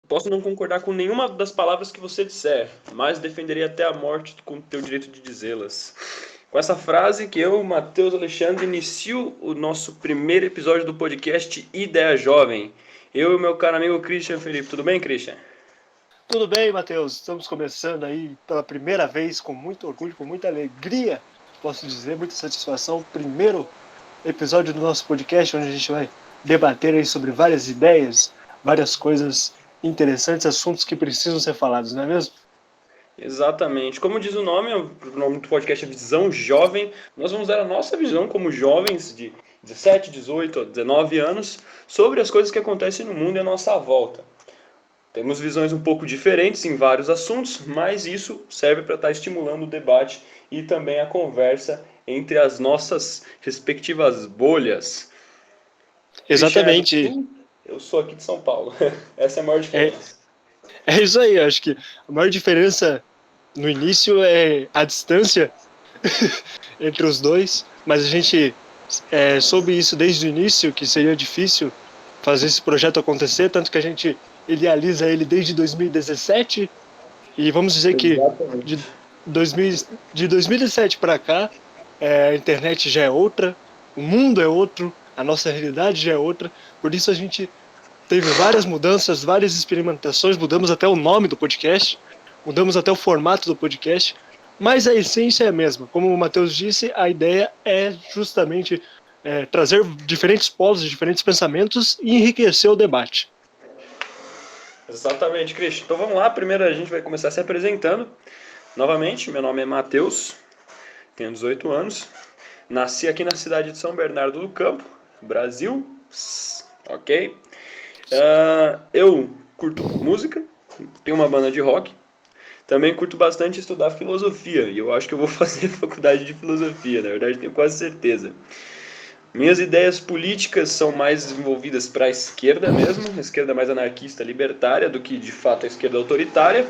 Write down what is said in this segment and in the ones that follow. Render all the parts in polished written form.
Posso não concordar com nenhuma das palavras que você disser, mas defenderei até a morte com o teu direito de dizê-las. Com essa frase que eu, Matheus Alexandre, inicio o nosso primeiro episódio do podcast Ideia Jovem. Eu e o meu caro amigo Christian Felipe. Tudo bem, Christian? Tudo bem, Matheus? Estamos começando aí pela primeira vez, com muito orgulho, com muita alegria, posso dizer, muita satisfação. Primeiro episódio do nosso podcast, onde a gente vai debater aí sobre várias ideias, várias coisas interessantes, assuntos que precisam ser falados, não é mesmo? Exatamente. Como diz o nome do podcast é Visão Jovem. Nós vamos dar a nossa visão como jovens de 17, 18 a 19 anos sobre as coisas que acontecem no mundo e à nossa volta. Temos visões um pouco diferentes em vários assuntos, mas isso serve para estar estimulando o debate e também a conversa entre as nossas respectivas bolhas. Christian é do Exatamente. Sul, eu sou aqui de São Paulo. Essa é a maior É, diferença. é isso aí, acho que a maior diferença no início é a distância entre os dois, mas a gente soube isso desde o início, que seria difícil fazer esse projeto acontecer, tanto que a gente idealiza ele desde 2017, e vamos dizer que de, Exatamente. 2000, de 2017 para cá, a internet já é outra, o mundo é outro, a nossa realidade já é outra, por isso a gente teve várias mudanças, várias experimentações, mudamos até o nome do podcast, mudamos até o formato do podcast, mas a essência é a mesma. Como o Matheus disse, a ideia é justamente trazer diferentes polos, diferentes pensamentos e enriquecer o debate. Exatamente, Christian. Então vamos lá, primeiro a gente vai começar se apresentando. Novamente, meu nome é Matheus, tenho 18 anos, nasci aqui na cidade de São Bernardo do Campo, Brasil, ok? Eu curto música, tenho uma banda de rock, também curto bastante estudar filosofia, e eu acho que eu vou fazer faculdade de filosofia, na verdade tenho quase certeza. Minhas ideias políticas são mais desenvolvidas para a esquerda mesmo, a esquerda mais anarquista, libertária, do que de fato a esquerda autoritária.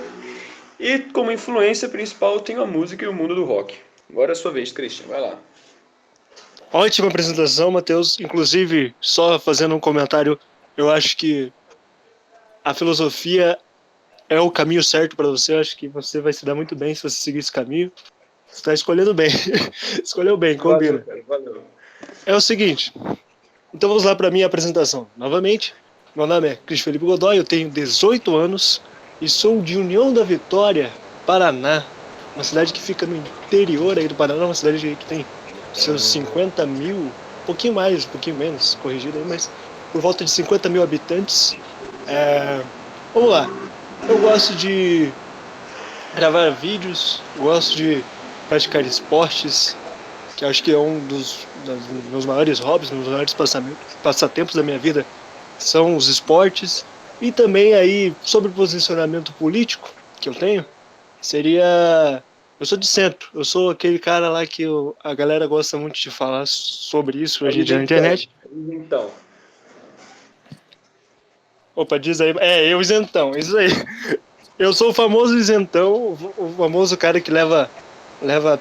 E como influência principal eu tenho a música e o mundo do rock. Agora é a sua vez, Christian, vai lá. Ótima apresentação, Matheus. Inclusive, só fazendo um comentário, eu acho que a filosofia é o caminho certo para você. Eu acho que você vai se dar muito bem se você seguir esse caminho. Você está escolhendo bem. Escolheu bem, Valeu, combina. cara, valeu. É o seguinte, então vamos lá para a minha apresentação. Novamente, meu nome é Cristian Felipe Godoy, eu tenho 18 anos e sou de União da Vitória, Paraná. Uma cidade que fica no interior aí do Paraná, uma cidade que tem seus 50 mil, um pouquinho mais, um pouquinho menos, corrigido aí, mas por volta de 50 mil habitantes. Vamos lá, eu gosto de gravar vídeos, gosto de praticar esportes, que acho que é um dos meus maiores hobbies, meus maiores passatempos da minha vida, são os esportes. E também aí, sobre o posicionamento político que eu tenho, seria... Eu sou de centro, eu sou aquele cara lá que a galera gosta muito de falar sobre isso hoje em dia na Isentão. internet. Isentão. Opa, diz aí. Eu isentão, isso aí. Eu sou o famoso isentão, o famoso cara que leva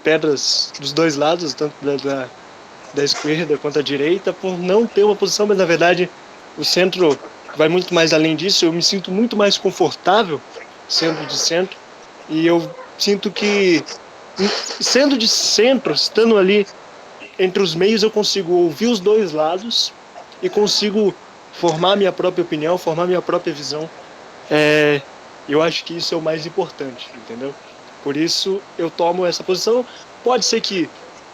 pedras dos dois lados, tanto da esquerda quanto da direita, por não ter uma posição, mas na verdade o centro vai muito mais além disso. Eu me sinto muito mais confortável sendo de centro, e eu sinto que, sendo de centro, estando ali entre os meios, eu consigo ouvir os dois lados e consigo formar minha própria opinião, formar minha própria visão. Eu acho que isso é o mais importante, entendeu? Por isso eu tomo essa posição. Pode ser que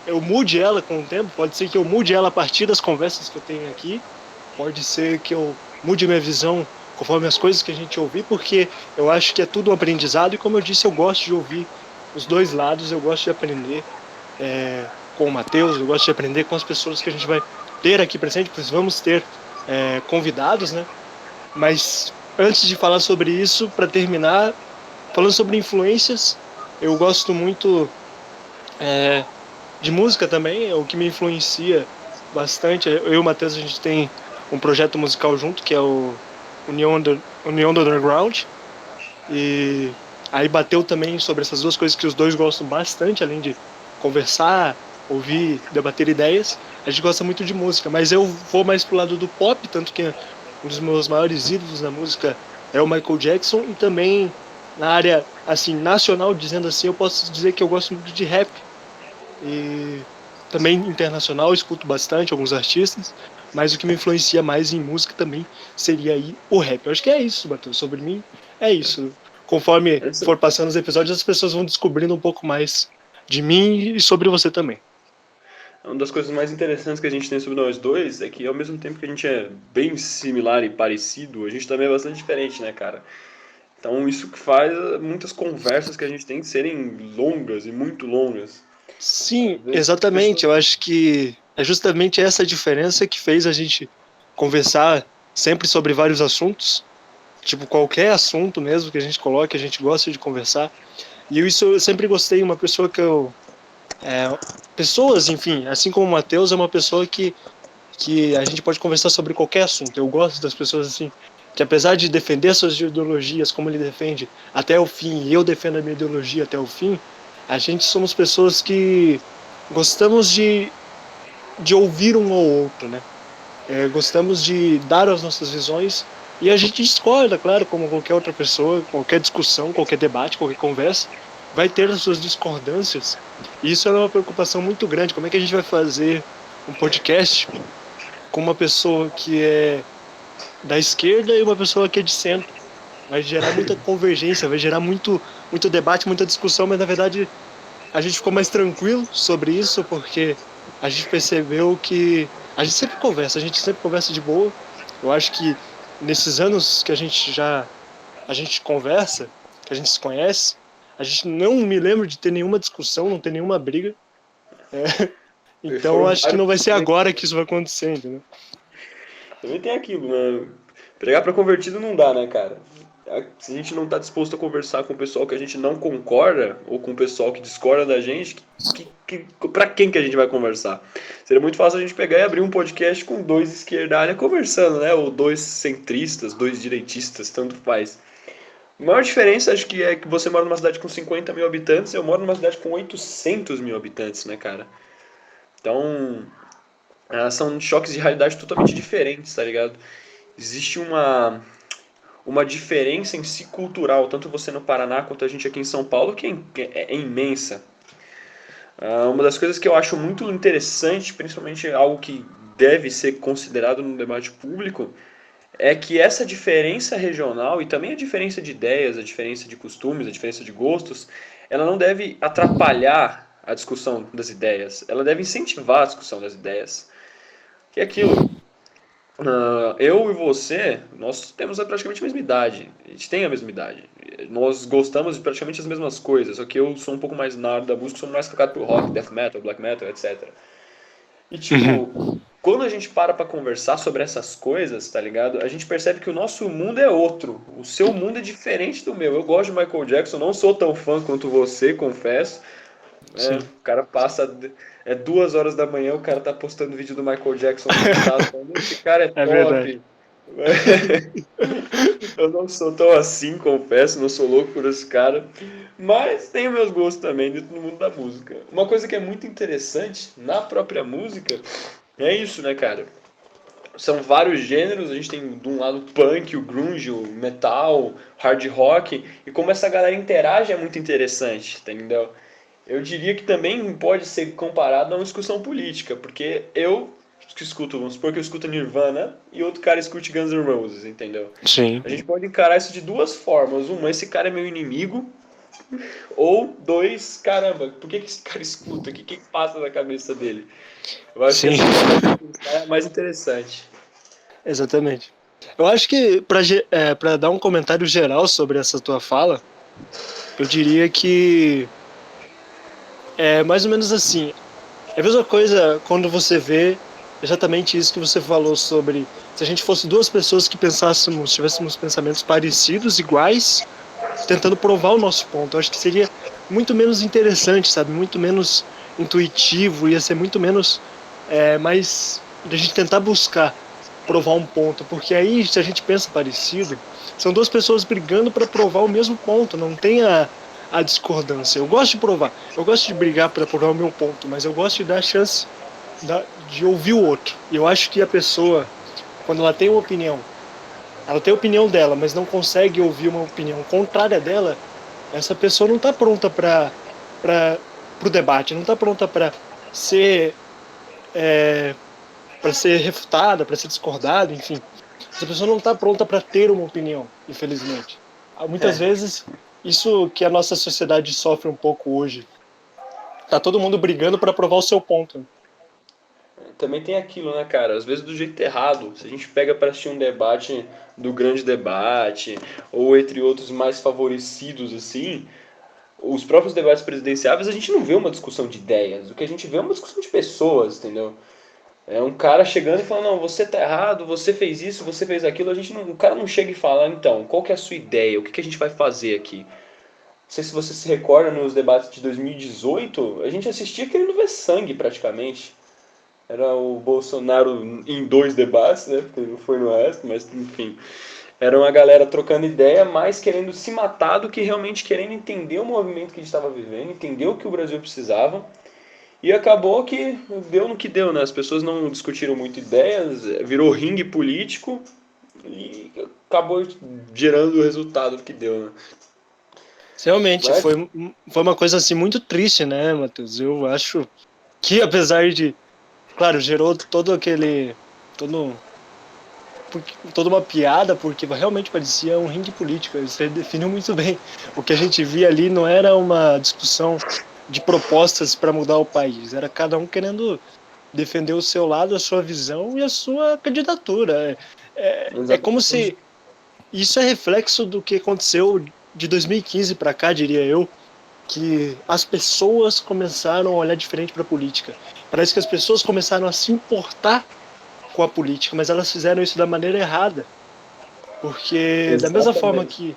eu mude ela com o tempo, pode ser que eu mude ela a partir das conversas que eu tenho aqui, pode ser que eu mude minha visão conforme as coisas que a gente ouvir, porque eu acho que é tudo um aprendizado, e como eu disse, eu gosto de ouvir os dois lados, eu gosto de aprender com o Matheus, eu gosto de aprender com as pessoas que a gente vai ter aqui presente, pois vamos ter convidados, né? Mas antes de falar sobre isso, para terminar, falando sobre influências, eu gosto muito de música também, é o que me influencia bastante. Eu e o Matheus, a gente tem um projeto musical junto, que é o União do Underground, e aí bateu também sobre essas duas coisas que os dois gostam bastante, além de conversar, ouvir, debater ideias. A gente gosta muito de música, mas eu vou mais pro lado do pop, tanto que um dos meus maiores ídolos na música é o Michael Jackson, e também na área, assim, nacional, dizendo assim, eu posso dizer que eu gosto muito de rap. E também internacional, eu escuto bastante alguns artistas, mas o que me influencia mais em música também seria aí o rap. Eu acho que é isso, Matheus. Sobre mim, é isso. Conforme Essa for passando os episódios, as pessoas vão descobrindo um pouco mais de mim e sobre você também. uma das coisas mais interessantes que a gente tem sobre nós dois é que ao mesmo tempo que a gente é bem similar e parecido, a gente também é bastante diferente, né, cara? Então isso que faz muitas conversas que a gente tem serem longas e muito longas. Sim, Às vezes as exatamente. pessoas. Eu acho que é justamente essa diferença que fez a gente conversar sempre sobre vários assuntos, tipo qualquer assunto mesmo que a gente coloque, a gente gosta de conversar. E isso eu sempre gostei, uma pessoa que eu pessoas, enfim, assim como o Matheus, é uma pessoa que a gente pode conversar sobre qualquer assunto. Eu gosto das pessoas assim, que apesar de defender suas ideologias como ele defende até o fim, e eu defendo a minha ideologia até o fim, a gente somos pessoas que gostamos de ouvir um ao outro, né? Gostamos de dar as nossas visões e a gente discorda, claro, como qualquer outra pessoa, qualquer discussão, qualquer debate, qualquer conversa, vai ter as suas discordâncias. E isso é uma preocupação muito grande. Como é que a gente vai fazer um podcast com uma pessoa que é da esquerda e uma pessoa que é de centro? Vai gerar muita convergência, vai gerar muito debate, muita discussão, mas na verdade a gente ficou mais tranquilo sobre isso porque a gente percebeu que a gente sempre conversa de boa. Eu acho que nesses anos que a gente conversa, que a gente se conhece, a gente não me lembra de ter nenhuma discussão, não ter nenhuma briga. Então eu Foram acho que vários não vai ser momentos. agora que isso vai acontecer, entendeu? Também tem aquilo, né? Pregar pra convertido não dá, né, cara? Se a gente não tá disposto a conversar com o pessoal que a gente não concorda, ou com o pessoal que discorda da gente, pra quem que a gente vai conversar? Seria muito fácil a gente pegar e abrir um podcast com dois esquerdalha conversando, né? Ou dois centristas, dois direitistas, tanto faz. A maior diferença, acho que é que você mora numa cidade com 50 mil habitantes, eu moro numa cidade com 800 mil habitantes, né, cara? Então, são choques de realidade totalmente diferentes, tá ligado? Existe uma diferença em si cultural, tanto você no Paraná quanto a gente aqui em São Paulo, que é imensa. Uma das coisas que eu acho muito interessante, principalmente algo que deve ser considerado no debate público, é que essa diferença regional e também a diferença de ideias, a diferença de costumes, a diferença de gostos, ela não deve atrapalhar a discussão das ideias, ela deve incentivar a discussão das ideias. Que é aquilo, eu e você, nós temos praticamente a mesma idade. A gente tem a mesma idade. Nós gostamos de praticamente as mesmas coisas, só que eu sou um pouco mais na área da música, sou mais focado pro rock, death metal, black metal, etc. E Uhum. tipo, quando a gente para pra conversar sobre essas coisas, tá ligado? A gente percebe que o nosso mundo é outro. O seu mundo é diferente do meu. Eu gosto de Michael Jackson, não sou tão fã quanto você, confesso. Sim, O cara passa. É 2 horas da manhã, o cara tá postando vídeo do Michael Jackson no status, falando, esse cara é é verdade. top. Eu não sou tão assim, confesso, não sou louco por esse cara. Mas tenho meus gostos também dentro do mundo da música. Uma coisa que é muito interessante na própria música é isso, né, cara? São vários gêneros, a gente tem de um lado o punk, o grunge, o metal, o hard rock, e como essa galera interage é muito interessante, tá entendeu? Eu diria que também pode ser comparado a uma discussão política, porque eu que escuto, vamos supor que eu escuto Nirvana e outro cara escute Guns N' Roses, entendeu? Sim, A gente pode encarar isso de duas formas. Uma, esse cara é meu inimigo, ou dois, caramba, por que esse cara escuta? O que passa na cabeça dele? Eu acho que sim, essa forma de pensar é mais interessante. exatamente. Eu acho que para dar um comentário geral sobre essa tua fala, eu diria que é mais ou menos assim. É a mesma coisa quando você vê exatamente isso que você falou sobre se a gente fosse duas pessoas que pensássemos, tivéssemos pensamentos parecidos, iguais, tentando provar o nosso ponto. Eu acho que seria muito menos interessante, sabe? Muito menos intuitivo, ia ser muito menos mais da gente tentar buscar provar um ponto, porque aí se a gente pensa parecido, são duas pessoas brigando para provar o mesmo ponto, não tem a discordância. Eu gosto de provar, eu gosto de brigar para provar o meu ponto, mas eu gosto de dar a chance de ouvir o outro. E eu acho que a pessoa, quando ela tem uma opinião ela tem a opinião dela, mas não consegue ouvir uma opinião contrária dela, essa pessoa não está pronta para o debate, não está pronta ser para ser refutada, para ser discordada, enfim. Essa pessoa não está pronta para ter uma opinião, infelizmente. Muitas É, vezes, isso que a nossa sociedade sofre um pouco hoje. Tá todo mundo brigando para provar o seu ponto. também tem aquilo, né, cara? Às vezes do jeito errado. Se a gente pega para assistir um debate do grande debate, ou entre outros mais favorecidos, assim, os próprios debates presidenciáveis, a gente não vê uma discussão de ideias. O que a gente vê é uma discussão de pessoas, entendeu? É um cara chegando e falando, não, você tá errado, você fez isso, você fez aquilo. A gente não, o cara não chega e fala, então, qual que é a sua ideia? O que que a gente vai fazer aqui? Não sei se você se recorda nos debates de 2018, a gente assistia querendo ver sangue praticamente. Era o Bolsonaro em dois debates, né? Porque não foi no resto, mas enfim. Era uma galera trocando ideia, mais querendo se matar do que realmente querendo entender o movimento que a gente estava vivendo, entender o que o Brasil precisava. E acabou que deu no que deu, né? As pessoas não discutiram muito ideias, virou ringue político e acabou gerando o resultado que deu, né? Realmente, Mas foi uma coisa assim muito triste, né, Matheus? Eu acho que apesar de, claro, gerou todo aquele, todo, toda uma piada, porque realmente parecia um ringue político. Você definiu muito bem. O que a gente via ali não era uma discussão de propostas para mudar o país, era cada um querendo defender o seu lado, a sua visão e a sua candidatura. É como se exatamente. isso é reflexo do que aconteceu de 2015 para cá, diria eu, que as pessoas começaram a olhar diferente para a política. Parece que as pessoas começaram a se importar com a política, mas elas fizeram isso da maneira errada. Porque da mesma forma Exatamente.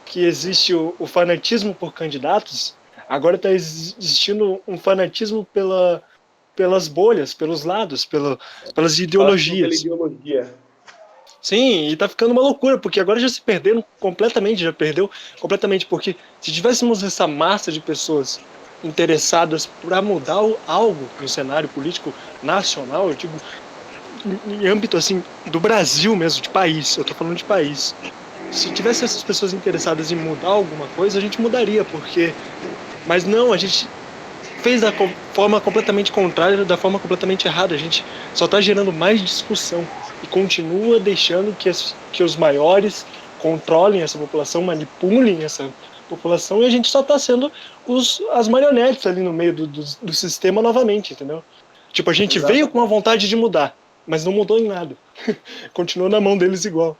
que existe o fanatismo por candidatos, agora está existindo um fanatismo pelas bolhas, pelos lados, pelas Fanatismo pela ideologias. ideologia. Sim, e tá ficando uma loucura, porque agora já se perderam completamente, já perdeu completamente, porque se tivéssemos essa massa de pessoas interessadas para mudar algo no cenário político nacional, eu digo em âmbito assim do Brasil mesmo, de país, eu tô falando de país. Se tivesse essas pessoas interessadas em mudar alguma coisa, a gente mudaria, porque mas não, a gente fez da forma completamente contrária, da forma completamente errada. A gente só está gerando mais discussão e continua deixando que os maiores controlem essa população, manipulem essa população e a gente só está sendo as marionetes ali no meio do sistema novamente, entendeu? Tipo, a gente veio com a Exatamente. vontade de mudar, mas não mudou em nada. Continuou na mão deles igual.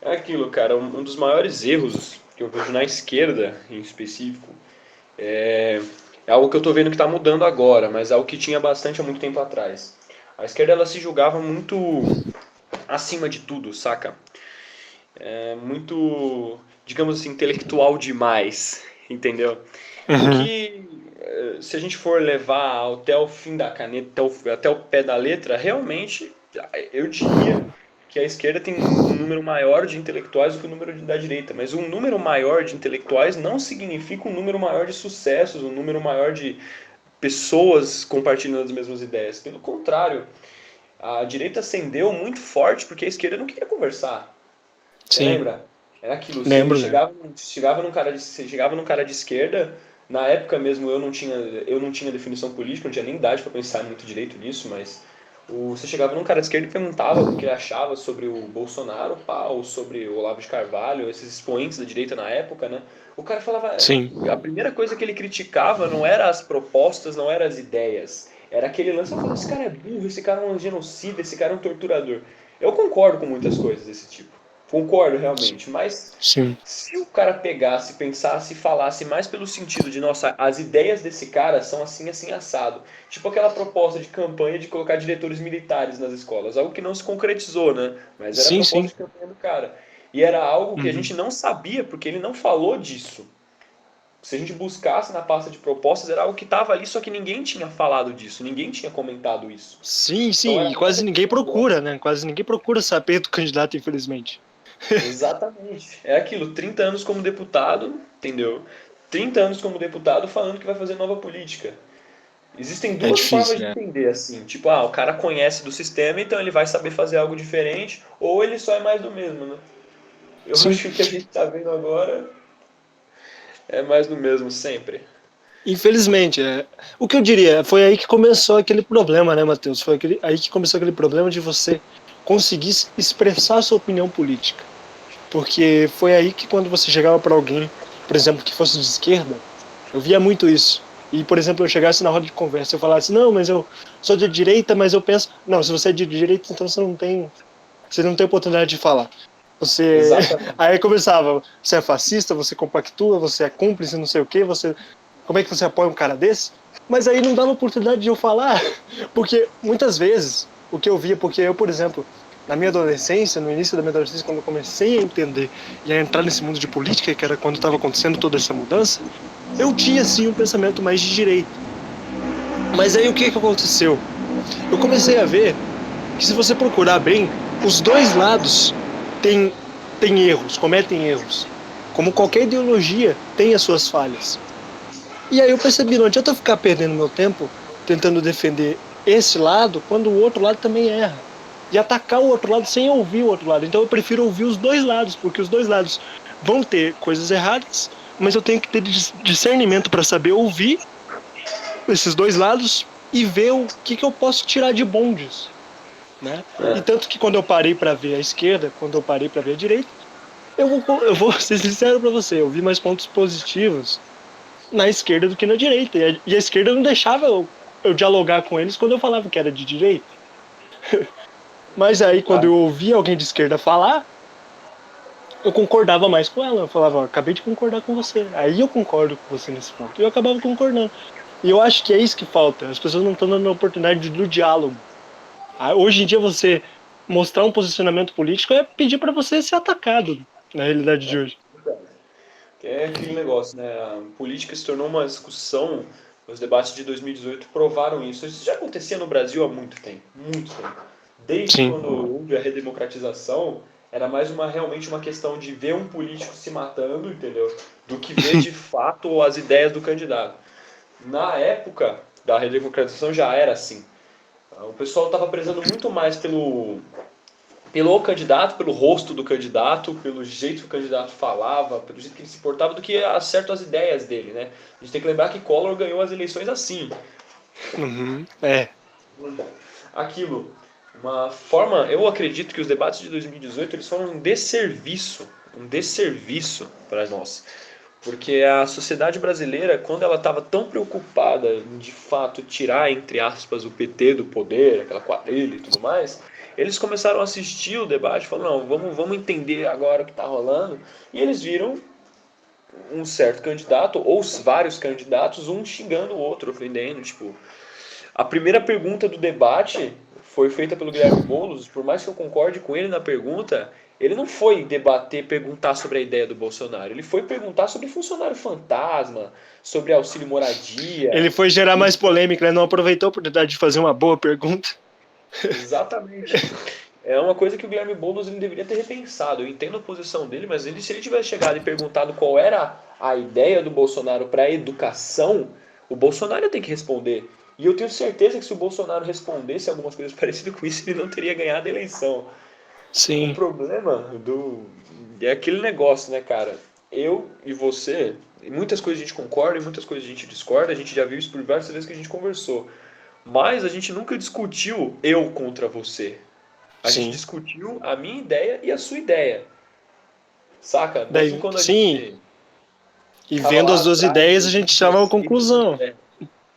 É aquilo, cara, um dos maiores erros que eu vejo na esquerda, em específico, é, é algo que eu tô vendo que tá mudando agora, mas é algo que tinha bastante há muito tempo atrás. A esquerda, ela se julgava muito acima de tudo, saca? É muito, digamos assim, intelectual demais, entendeu? O Uhum. que, se a gente for levar até o fim da caneta, até o pé da letra, realmente, eu diria que a esquerda tem um número maior de intelectuais do que o número da direita, mas um número maior de intelectuais não significa um número maior de sucessos, um número maior de pessoas compartilhando as mesmas ideias. Pelo contrário, a direita ascendeu muito forte porque a esquerda não queria conversar. Você Sim, lembra? Era aquilo, você lembro, lembro. chegava num cara de esquerda, na época mesmo eu não tinha definição política, não tinha nem idade para pensar muito direito nisso, mas você chegava num cara de esquerda e perguntava o que ele achava sobre o Bolsonaro, pá, ou sobre o Olavo de Carvalho, esses expoentes da direita na época, né? O cara falava, Sim, a primeira coisa que ele criticava não era as propostas, não eram as ideias, era aquele lance, eu falava, esse cara é burro, esse cara é um genocida, esse cara é um torturador. Eu concordo com muitas coisas desse tipo. Concordo realmente, mas sim. se o cara pegasse, pensasse e falasse mais pelo sentido de, nossa, as ideias desse cara são assim, assim, assado. Tipo aquela proposta de campanha de colocar diretores militares nas escolas. Algo que não se concretizou, né? Mas era a Sim, proposta sim. de campanha do cara. E era algo que a Uhum. gente não sabia, porque ele não falou disso. Se a gente buscasse na pasta de propostas, era algo que estava ali, só que ninguém tinha falado disso, ninguém tinha comentado isso. Sim, Então sim, era e mais quase ninguém aquele procura, negócio. né? Quase ninguém procura saber do candidato, infelizmente. Exatamente. É aquilo, 30 anos como deputado, entendeu? 30 anos como deputado falando que vai fazer nova política. Existem É duas formas difícil, de né? entender assim, o cara conhece do sistema, então ele vai saber fazer algo diferente, ou ele só é mais do mesmo, né? Eu Sim. acho que a gente tá vendo agora é mais do mesmo sempre. Infelizmente, o que eu diria, foi aí que começou aquele problema, né, Matheus? Foi aí que começou aquele problema de você conseguir expressar a sua opinião política. Porque foi aí que quando você chegava para alguém, por exemplo, que fosse de esquerda, eu via muito isso. E, por exemplo, eu chegasse na roda de conversa, eu falasse, não, mas eu sou de direita, mas eu penso, não, se você é de direita, então você não tem oportunidade de falar. Você, Exatamente. aí começava, você é fascista, você compactua, você é cúmplice, não sei o quê, você, como é que você apoia um cara desse? Mas aí não dava oportunidade de eu falar, porque muitas vezes o que eu via, porque eu, por exemplo, na minha adolescência, no início da minha adolescência, quando eu comecei a entender e a entrar nesse mundo de política, que era quando estava acontecendo toda essa mudança, eu tinha sim um pensamento mais de direita. Mas aí o que aconteceu? Eu comecei a ver que se você procurar bem, os dois lados têm erros, cometem erros. Como qualquer ideologia tem as suas falhas. E aí eu percebi, não adianta eu ficar perdendo meu tempo tentando defender esse lado quando o outro lado também erra. E atacar o outro lado sem ouvir o outro lado. Então eu prefiro ouvir os dois lados, porque os dois lados vão ter coisas erradas, mas eu tenho que ter discernimento para saber ouvir esses dois lados e ver o que eu posso tirar de bom disso. Né? E É. tanto que quando eu parei para ver a esquerda, quando eu parei para ver a direita, eu vou ser sincero para você, eu vi mais pontos positivos na esquerda do que na direita. E a esquerda não deixava eu dialogar com eles quando eu falava que era de direita. Mas aí, quando Ah, eu ouvia alguém de esquerda falar, eu concordava mais com ela. Eu falava, ó, acabei de concordar com você. Aí eu concordo com você nesse ponto. E eu acabava concordando. E eu acho que é isso que falta. As pessoas não estão dando a oportunidade do diálogo. Hoje em dia, você mostrar um posicionamento político é pedir para você ser atacado, na realidade de hoje. que é aquele negócio, né? A política se tornou uma discussão. Os debates de 2018 provaram isso. Isso já acontecia no Brasil há muito tempo, muito tempo. Desde Sim. quando houve a redemocratização, era mais realmente uma questão de ver um político se matando, entendeu? Do que ver de fato as ideias do candidato. Na época da redemocratização já era assim. O pessoal estava prezando muito mais pelo candidato, pelo rosto do candidato, pelo jeito que o candidato falava, pelo jeito que ele se portava, do que acerto as ideias dele, né? A gente tem que lembrar que Collor ganhou as eleições assim. Uhum. É. Aquilo, uma forma, eu acredito que os debates de 2018 eles foram um desserviço para nós. Porque a sociedade brasileira, quando ela estava tão preocupada em, de fato, tirar, entre aspas, o PT do poder, aquela quadrilha e tudo mais, eles começaram a assistir o debate e falaram, não, vamos entender agora o que está rolando. E eles viram um certo candidato, ou vários candidatos, um xingando o outro, ofendendo, tipo... A primeira pergunta do debate foi feita pelo Guilherme Boulos, por mais que eu concorde com ele na pergunta, ele não foi debater, perguntar sobre a ideia do Bolsonaro. Ele foi perguntar sobre funcionário fantasma, sobre auxílio moradia. Ele foi gerar Ele mais polêmica, né? Não aproveitou a oportunidade de fazer uma boa pergunta. Exatamente. É uma coisa que o Guilherme Boulos ele deveria ter repensado. Eu entendo a posição dele, mas se ele tivesse chegado e perguntado qual era a ideia do Bolsonaro para a educação, o Bolsonaro ia ter que responder. E eu tenho certeza que se o Bolsonaro respondesse algumas coisas parecidas com isso, ele não teria ganhado a eleição. O Sim. problema é aquele negócio, né, cara? Eu e você, em muitas coisas a gente concorda, em muitas coisas a gente discorda, a gente já viu isso por várias vezes que a gente conversou. Mas a gente nunca discutiu eu contra você. A gente Sim. discutiu a minha ideia e a sua ideia. Saca? Mesmo Daí, quando a sim. gente E tava vendo lá as duas atrás, em ideias, a gente chama a 2016. conclusão.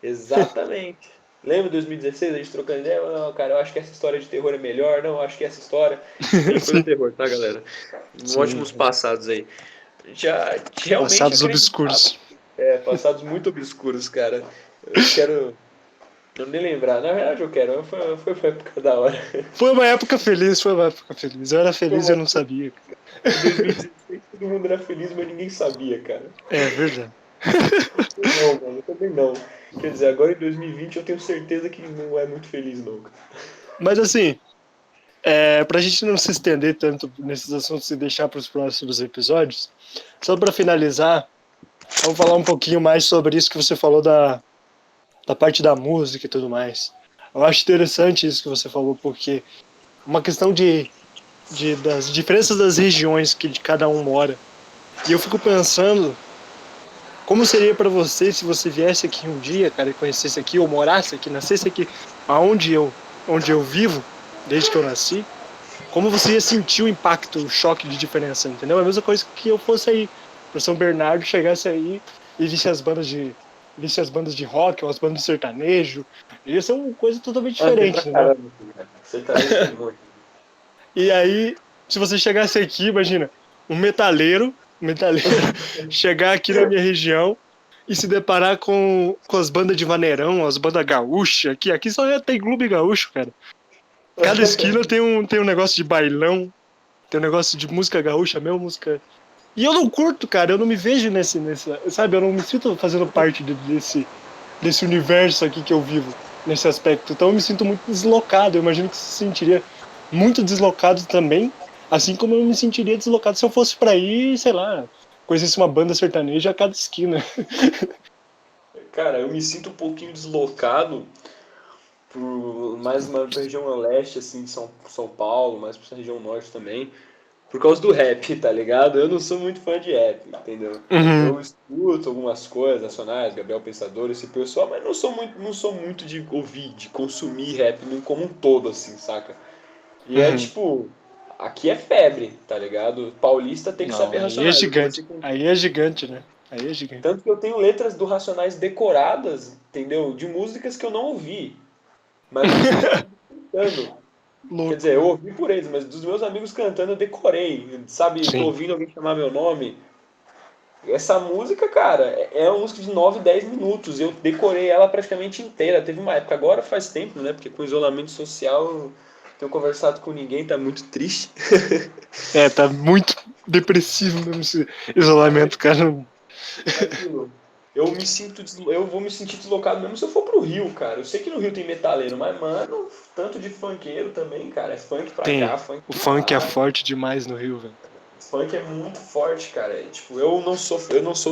Exatamente. Lembra de 2016, a gente trocando ideia? Não, cara, eu acho que essa história de terror é melhor. Não, eu acho que essa história. Nem foi o Sim. terror, tá, galera? Sim. Ótimos passados aí. A gente realmente Passados acreditava. obscuros. Passados muito obscuros, cara. Eu não quero. Eu nem lembrar. Na verdade, eu quero. Foi uma época da hora. Foi uma época feliz, foi uma época feliz. Eu era Foi feliz e uma eu não sabia. Em 2016 todo mundo era feliz, mas ninguém sabia, cara. É verdade. Não, mano, eu também não. Quer dizer, agora em 2020 eu tenho certeza que não é muito feliz, não. Mas assim, pra gente não se estender tanto nesses assuntos e deixar para os próximos episódios, só para finalizar, vamos falar um pouquinho mais sobre isso que você falou da parte da música e tudo mais. Eu acho interessante isso que você falou, porque uma questão de das diferenças das regiões que de cada um mora. E eu fico pensando, como seria pra você se você viesse aqui um dia, cara, e conhecesse aqui, ou morasse aqui, nascesse aqui, onde eu vivo, desde que eu nasci, como você ia sentir o impacto, o choque de diferença, entendeu? É a mesma coisa que eu fosse aí para São Bernardo, chegasse aí e visse as bandas de rock ou as bandas de sertanejo, ia ser uma coisa totalmente Tem pra diferente, entendeu? caramba aqui, cara. Sertanejo tem muito. E aí, se você chegasse aqui, imagina, um metaleiro chegar aqui na minha região e se deparar com as bandas de vaneirão, as bandas gaúchas, aqui só tem clube gaúcho, cara. Cada esquina tem um negócio de bailão, tem um negócio de música gaúcha mesmo, música. E eu não curto, cara, eu não me vejo sabe, eu não me sinto fazendo parte desse universo aqui que eu vivo, nesse aspecto. Então eu me sinto muito deslocado, eu imagino que você se sentiria muito deslocado também, assim como eu me sentiria deslocado se eu fosse pra ir, sei lá, conhecesse uma banda sertaneja a cada esquina. Cara, eu me sinto um pouquinho deslocado por mais uma região leste, assim, de São Paulo, mais pra essa região norte também, por causa do rap, tá ligado? Eu não sou muito fã de rap, entendeu? Uhum, Eu escuto algumas coisas nacionais, Gabriel Pensador, esse pessoal, mas não sou muito de ouvir, de consumir rap como um todo, assim, saca? E é uhum. tipo, aqui é febre, tá ligado? Paulista tem que saber Não, aí é Racionais. Eu gigante. comecei com Aí é gigante, né? Aí é gigante. tanto que eu tenho letras do Racionais decoradas, entendeu? De músicas que eu não ouvi, mas dos meus amigos cantando. Quer Louco. dizer, eu ouvi por eles, mas dos meus amigos cantando eu decorei. Sabe, tô Sim. ouvindo alguém chamar meu nome. Essa música, cara, é uma música de 9, 10 minutos. Eu decorei ela praticamente inteira. Teve uma época, agora faz tempo, né? Porque com isolamento social eu não tenho conversado com ninguém, tá muito triste. É, tá muito depressivo mesmo esse isolamento, cara. Aquilo. Eu vou me sentir deslocado mesmo se eu for pro Rio, cara. Eu sei que no Rio tem metaleiro, mas, mano, tanto de funkeiro também, cara. É funk pra Tem. cá, funk O pra funk é lá. forte demais no Rio, velho. Funk é muito forte, cara. Tipo, eu não sou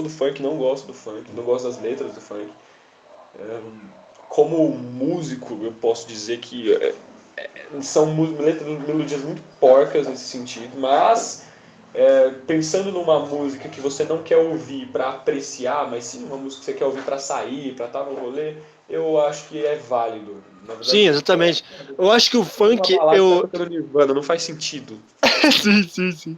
do funk, não gosto do funk, não gosto das letras do funk. É, como músico, eu posso dizer que são letras, melodias muito porcas nesse sentido, mas pensando numa música que você não quer ouvir para apreciar, mas sim uma música que você quer ouvir para sair, para estar no rolê, eu acho que é válido. Na Sim, verdade, exatamente. Eu acho que o uma funk, balada tá eu. tocando Nirvana, não faz sentido. Sim, sim, sim.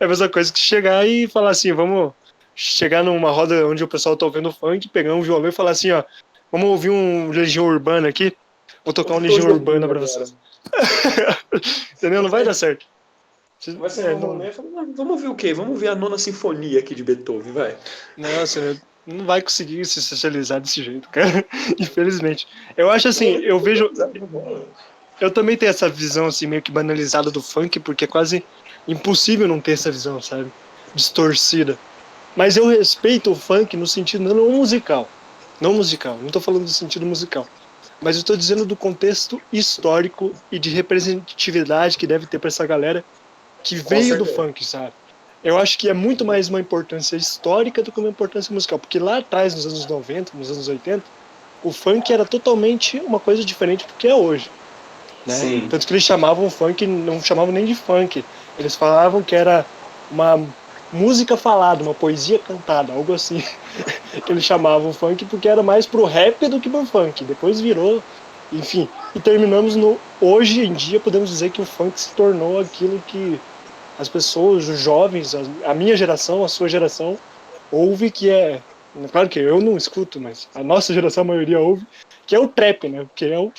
É a mesma coisa que chegar e falar assim, vamos chegar numa roda onde o pessoal tá ouvindo funk, pegar um violão e falar assim, ó, vamos ouvir um Legião Urbana aqui, vou tocar um Vamos pro Legião Urbana Leoninho pra agora. vocês. Entendeu? Não vai dar certo. Vai ser É, no não, rolê, fala, vamos ouvir o quê? Vamos ouvir a Nona Sinfonia aqui de Beethoven, vai. nossa, não vai conseguir se socializar desse jeito, cara. Infelizmente. Eu acho Não vou assim, nem eu vejo. socializar, não rola. Eu também tenho essa visão assim, meio que banalizada do funk, porque é quase impossível não ter essa visão, sabe? Distorcida. Mas eu respeito o funk no sentido não musical. Não musical, não tô falando do sentido musical. Mas eu tô dizendo do contexto histórico e de representatividade que deve ter pra essa galera que Com veio do certeza. funk, sabe? Eu acho que é muito mais uma importância histórica do que uma importância musical, porque lá atrás, nos anos 90, nos anos 80, o funk era totalmente uma coisa diferente do que é hoje, né? Sim. Tanto que eles chamavam o funk, não chamavam nem de funk, eles falavam que era uma música falada, uma poesia cantada, algo assim, que eles chamavam funk porque era mais pro rap do que pro funk. Depois virou, enfim, e terminamos no hoje em dia podemos dizer que o funk se tornou aquilo que as pessoas, os jovens, a minha geração, a sua geração, ouve que é. Claro que eu não escuto, mas a nossa geração, a maioria ouve, que é o trap, né? Que é o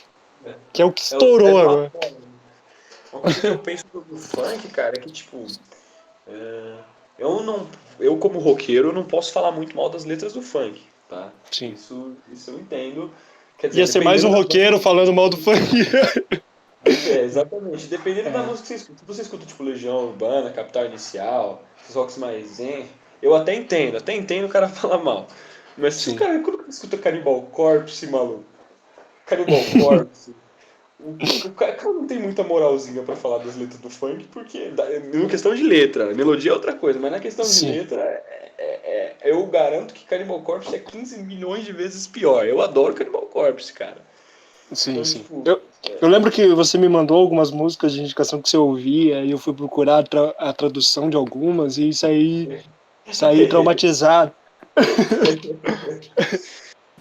que É o estourou trap lá agora. fora. Uma coisa que eu penso do funk, cara, é que, tipo, eu não, eu como roqueiro, eu não posso falar muito mal das letras do funk, tá? Sim. Isso eu entendo. Quer dizer, Ia ser mais dependendo um da banda roqueiro que você falando mal do escuta. funk. Exatamente. Dependendo da É, música que você escuta. Se você escuta, tipo, Legião Urbana, Capital Inicial, esses rocks mais zen, eu até entendo o cara falar mal. Mas se o sim. cara, quando escuta Cannibal Corpse, maluco, Cannibal Corpse, o cara não tem muita moralzinha pra falar das letras do funk, porque na questão de letra, melodia é outra coisa, mas na questão de Sim. letra, eu garanto que Cannibal Corpse é 15 milhões de vezes pior. Eu adoro Cannibal Corpse, cara. Sim, Então, sim. tipo, Eu lembro que você me mandou algumas músicas de indicação que você ouvia e eu fui procurar a tradução de algumas e saí traumatizado. é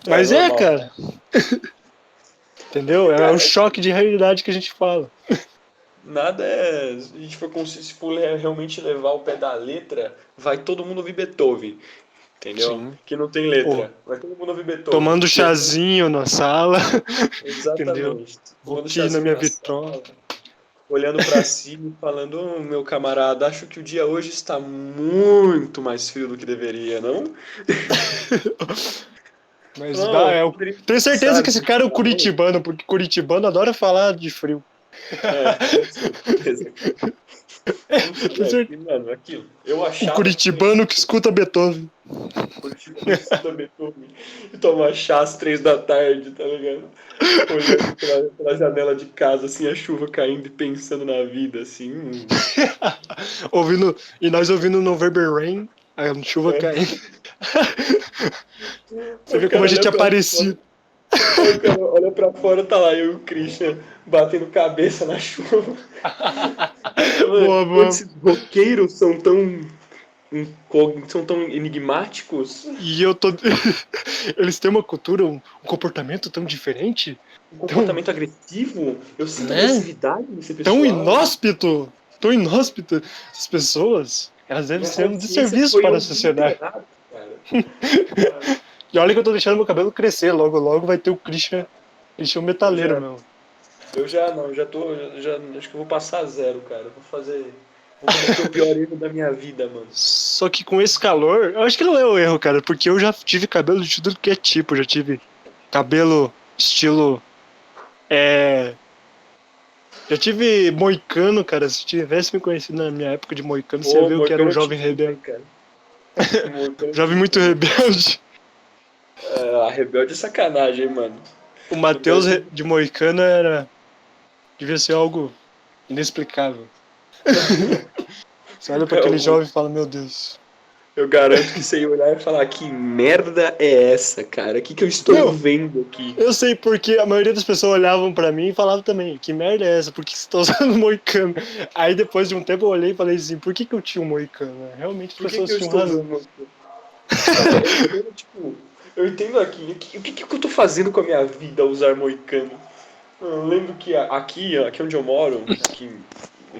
Mas normal, cara, cara. entendeu? É o Cara, choque de realidade que a gente fala. nada é. A gente for, se for realmente levar o pé da letra, vai todo mundo ouvir Beethoven, entendeu? Sim. Que não tem Ou letra. Vai todo mundo ouvir Beethoven. tomando chazinho na sala, entendeu? Exatamente. Vou Tomando aqui na chazinho minha na vitrola. sala, olhando pra cima e falando: meu camarada, acho que o dia hoje está muito mais frio do que deveria, não? Mas Não, eu poderia tenho certeza pensar que esse no cara é o chimarrão. curitibano, porque curitibano adora falar de frio. Com certeza, cara. Com Tenho certeza. certeza. E, mano, aquilo. Eu O achava que curitibano que escuta Beethoven. Curitiba no sul da Beethoven e tomar chá às 3 da tarde, tá ligado? Olhando pela janela de casa, assim, a chuva caindo e pensando na vida, assim. E nós ouvindo November Rain, a chuva É. caindo. Você O vê como cara a gente olha é pra fora. parecido. O cara olha pra fora, tá lá eu e o Christian batendo cabeça na chuva. Boa, Mano, boa. esses roqueiros são tão enigmáticos, E eu tô. Eles têm uma cultura, um comportamento tão diferente, um tão, comportamento agressivo. Eu sinto né? agressividade nesse Tão pessoal. inóspito. Tão inóspito. Essas pessoas, elas devem Minha ser um consciência desserviço foi para a sociedade. obliterada, cara. E olha que eu tô deixando meu cabelo crescer. Logo, logo vai ter o Christian Eu metaleiro já, mesmo. eu já não, já tô, já acho que eu vou passar a zero, cara. Vou cometer o pior erro da minha vida, mano. Só que com esse calor, eu acho que não é o erro, cara, porque eu já tive cabelo de tudo que é tipo. Já tive cabelo estilo. É. Já tive moicano, cara. Se tivesse me conhecido na minha época de moicano, você ia Pô, ver o que era um Moicano eu jovem tive também, rebelde. cara. Moicano eu Jovem tive muito também. rebelde. É, a Rebelde é sacanagem, hein, mano. O Matheus Rebelde. de moicano era. Devia ser algo inexplicável. Você olha pra aquele Eu, jovem e fala: Meu Deus. eu garanto que você ia olhar e falar: que merda é essa, cara? O que eu estou Meu, vendo aqui? eu sei porque a maioria das pessoas olhavam pra mim e falavam também: Que merda é essa? Por que você tá usando moicano? Aí depois de um tempo eu olhei e falei assim: Por que eu tinha um moicano? Realmente as Por que pessoas eu tinham estou usando razão. Moicano? Cara, eu entendo, tipo, eu entendo aqui. O que eu tô fazendo com a minha vida ao usar Moicano? Eu lembro que aqui onde eu moro, aqui